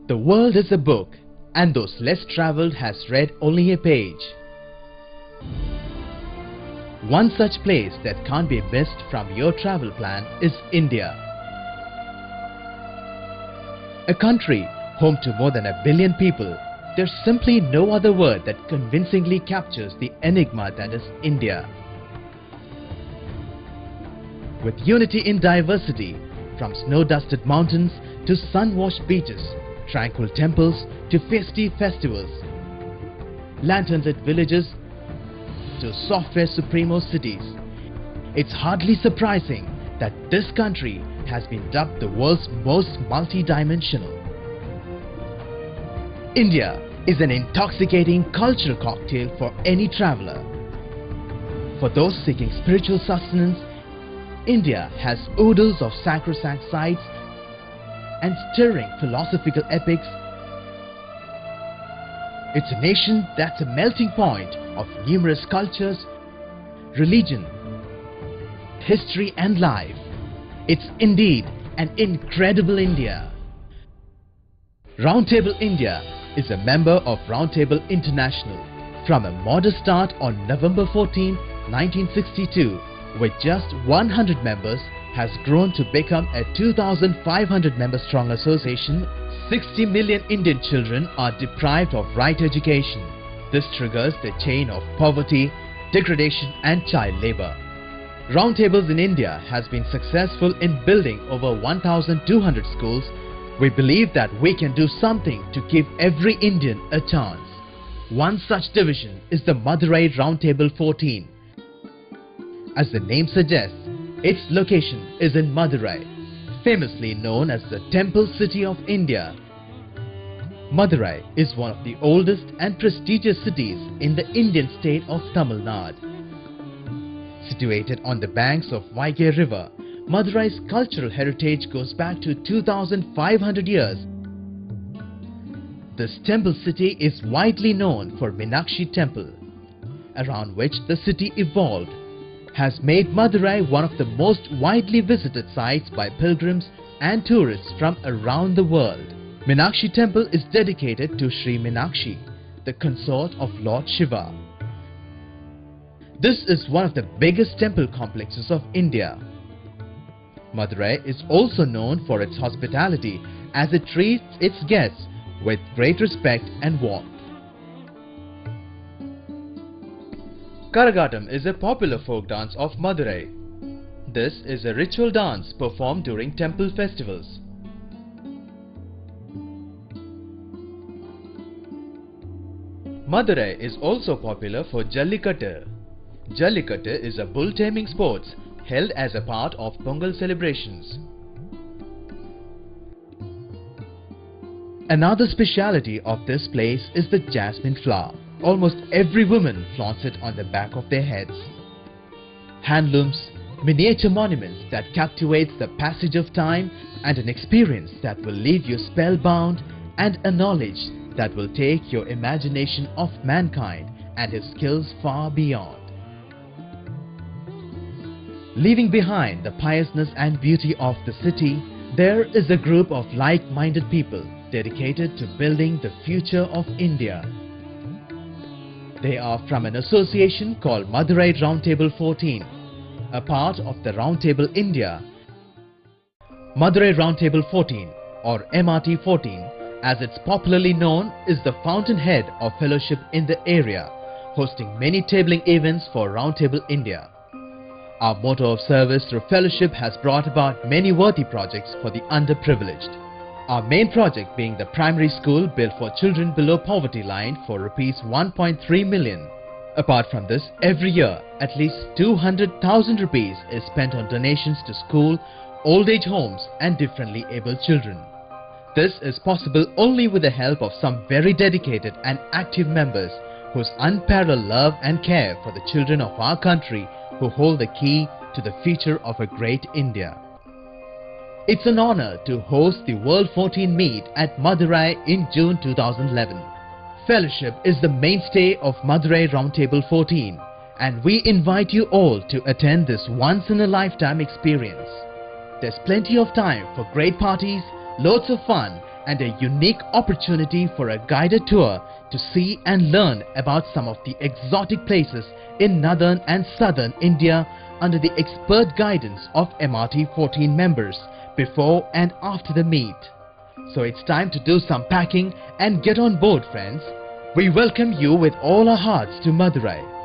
The world is a book, and those less traveled has read only a page. One such place that can't be missed from your travel plan is India. A country home to more than 1 billion people, there's simply no other word that convincingly captures the enigma that is India. With unity in diversity, from snow-dusted mountains to sun-washed beaches, tranquil temples to festive festivals, lantern-lit villages to software supremo cities, it's hardly surprising that this country has been dubbed the world's most multi-dimensional. India is an intoxicating cultural cocktail for any traveler. For those seeking spiritual sustenance, India has oodles of sacrosanct sites and stirring philosophical epics. It's a nation that's a melting point of numerous cultures, religion, history and life. It's indeed an incredible India. Roundtable India is a member of Roundtable International. From a modest start on November 14, 1962, with just 100 members, has grown to become a 2,500 member strong association. 60 million Indian children are deprived of right education. This triggers the chain of poverty, degradation and child labor. Roundtables in India has been successful in building over 1,200 schools. We believe that we can do something to give every Indian a chance. One such division is the Madurai Roundtable 14. As the name suggests, its location is in Madurai, famously known as the Temple City of India. Madurai is one of the oldest and prestigious cities in the Indian state of Tamil Nadu. Situated on the banks of Vaigai River, Madurai's cultural heritage goes back to 2,500 years. This temple city is widely known for Meenakshi Temple, around which the city evolved, has made Madurai one of the most widely visited sites by pilgrims and tourists from around the world. Meenakshi Temple is dedicated to Sri Meenakshi, the consort of Lord Shiva. This is one of the biggest temple complexes of India. Madurai is also known for its hospitality, as it treats its guests with great respect and warmth. Karagatam is a popular folk dance of Madurai. This is a ritual dance performed during temple festivals. Madurai is also popular for Jallikattu. Jallikattu is a bull taming sport held as a part of Pongal celebrations. Another speciality of this place is the jasmine flower. Almost every woman flaunts it on the back of their heads. Handlooms, miniature monuments that captivates the passage of time, and an experience that will leave you spellbound, and a knowledge that will take your imagination of mankind and his skills far beyond. Leaving behind the piousness and beauty of the city, there is a group of like-minded people dedicated to building the future of India. They are from an association called Madurai Roundtable 14, a part of the Roundtable India. Madurai Roundtable 14, or MRT 14, as it's popularly known, is the fountainhead of fellowship in the area, hosting many tabling events for Roundtable India. Our motto of service through fellowship has brought about many worthy projects for the underprivileged. Our main project being the primary school built for children below poverty line for Rs 1.3 million. Apart from this, every year at least 200,000 rupees is spent on donations to school, old age homes and differently abled children. This is possible only with the help of some very dedicated and active members whose unparalleled love and care for the children of our country who hold the key to the future of a great India. It's an honor to host the World 14 meet at Madurai in June 2011. Fellowship is the mainstay of Madurai Roundtable 14, and we invite you all to attend this once-in-a-lifetime experience. There's plenty of time for great parties, loads of fun and a unique opportunity for a guided tour to see and learn about some of the exotic places in northern and southern India under the expert guidance of MRT 14 members before and after the meet. So it's time to do some packing and get on board, friends. We welcome you with all our hearts to Madurai.